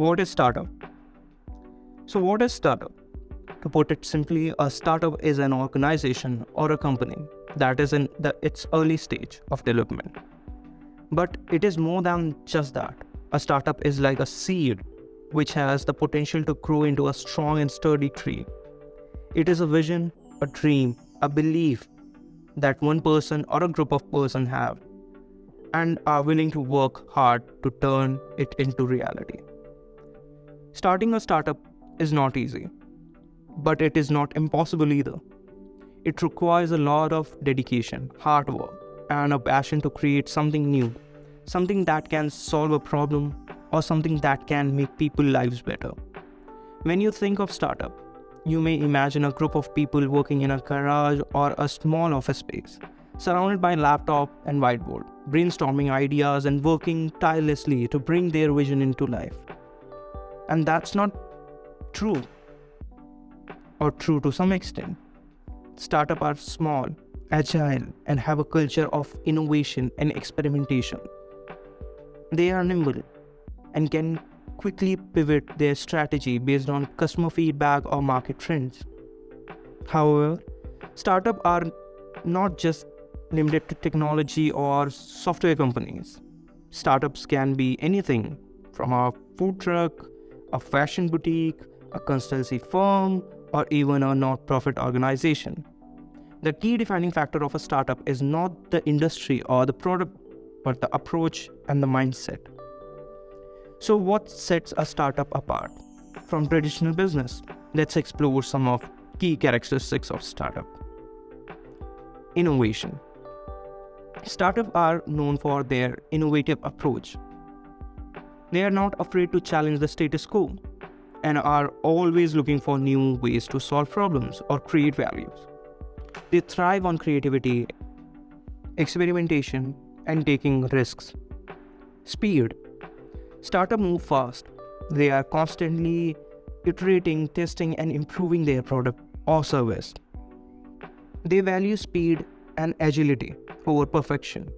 What is startup? So what is startup? To put it simply, a startup is an organization or a company that is in its early stage of development. But it is more than just that. A startup is like a seed which has the potential to grow into a strong and sturdy tree. It is a vision, a dream, a belief that one person or a group of persons have and are willing to work hard to turn it into reality. Starting a startup is not easy, but it is not impossible either. It requires a lot of dedication, hard work, and a passion to create something new, something that can solve a problem or something that can make people's lives better. When you think of startup, you may imagine a group of people working in a garage or a small office space, surrounded by laptop and whiteboard, brainstorming ideas and working tirelessly to bring their vision into life. And that's not true, or true to some extent. Startups are small, agile, and have a culture of innovation and experimentation. They are nimble and can quickly pivot their strategy based on customer feedback or market trends. However, startups are not just limited to technology or software companies. Startups can be anything from a food truck, a fashion boutique, a consultancy firm, or even a not-profit organization. The key defining factor of a startup is not the industry or the product, but the approach and the mindset. So what sets a startup apart from traditional business? Let's explore some of key characteristics of startup. Innovation. Startups are known for their innovative approach. They are not afraid to challenge the status quo and are always looking for new ways to solve problems or create values. They thrive on creativity, experimentation, and taking risks. Speed. Startups move fast. They are constantly iterating, testing, and improving their product or service. They value speed and agility over perfection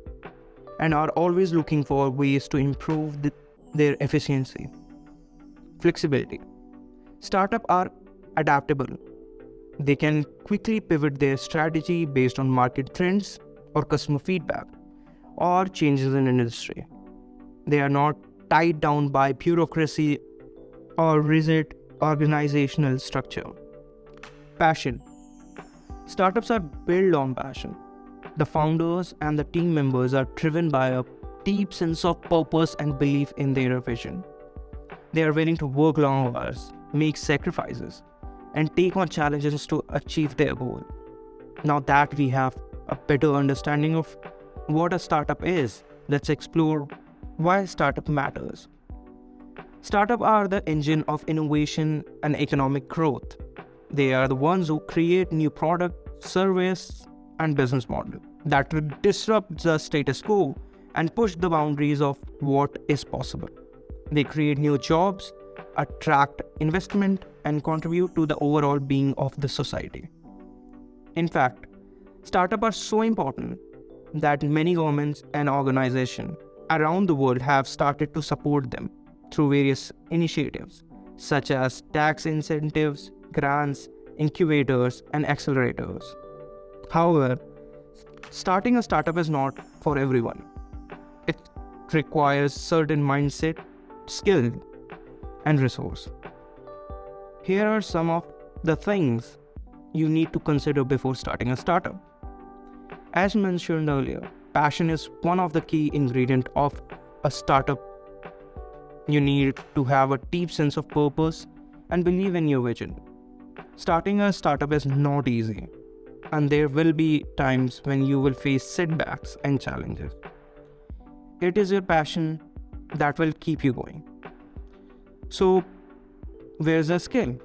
and are always looking for ways to improve their efficiency. Flexibility. Startups are adaptable. They can quickly pivot their strategy based on market trends or customer feedback or changes in industry. They are not tied down by bureaucracy or rigid organizational structure. Passion. Startups are built on passion. The founders and the team members are driven by a deep sense of purpose and belief in their vision. They are willing to work long hours, make sacrifices, and take on challenges to achieve their goal. Now that we have a better understanding of what a startup is, let's explore why startup matters. Startups are the engine of innovation and economic growth. They are the ones who create new product, service, and business model that will disrupt the status quo and push the boundaries of what is possible. They create new jobs, attract investment, and contribute to the overall being of the society. In fact, startups are so important that many governments and organizations around the world have started to support them through various initiatives such as tax incentives, grants, incubators, and accelerators. However, starting a startup is not for everyone. It requires certain mindset, skill, and resource. Here are some of the things you need to consider before starting a startup. As mentioned earlier, passion is one of the key ingredients of a startup. You need to have a deep sense of purpose and believe in your vision. Starting a startup is not easy, and there will be times when you will face setbacks and challenges. It is your passion that will keep you going. So, where's the skill?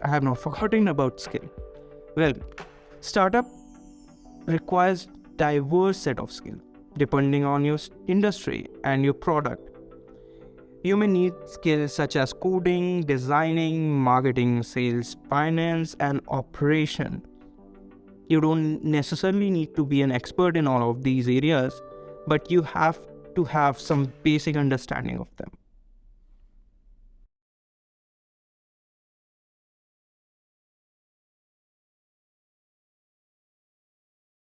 I have not forgotten about skill. Well, startup requires diverse set of skills depending on your industry and your product. You may need skills such as coding, designing, marketing, sales, finance, and operation. You don't necessarily need to be an expert in all of these areas, but you have to have some basic understanding of them.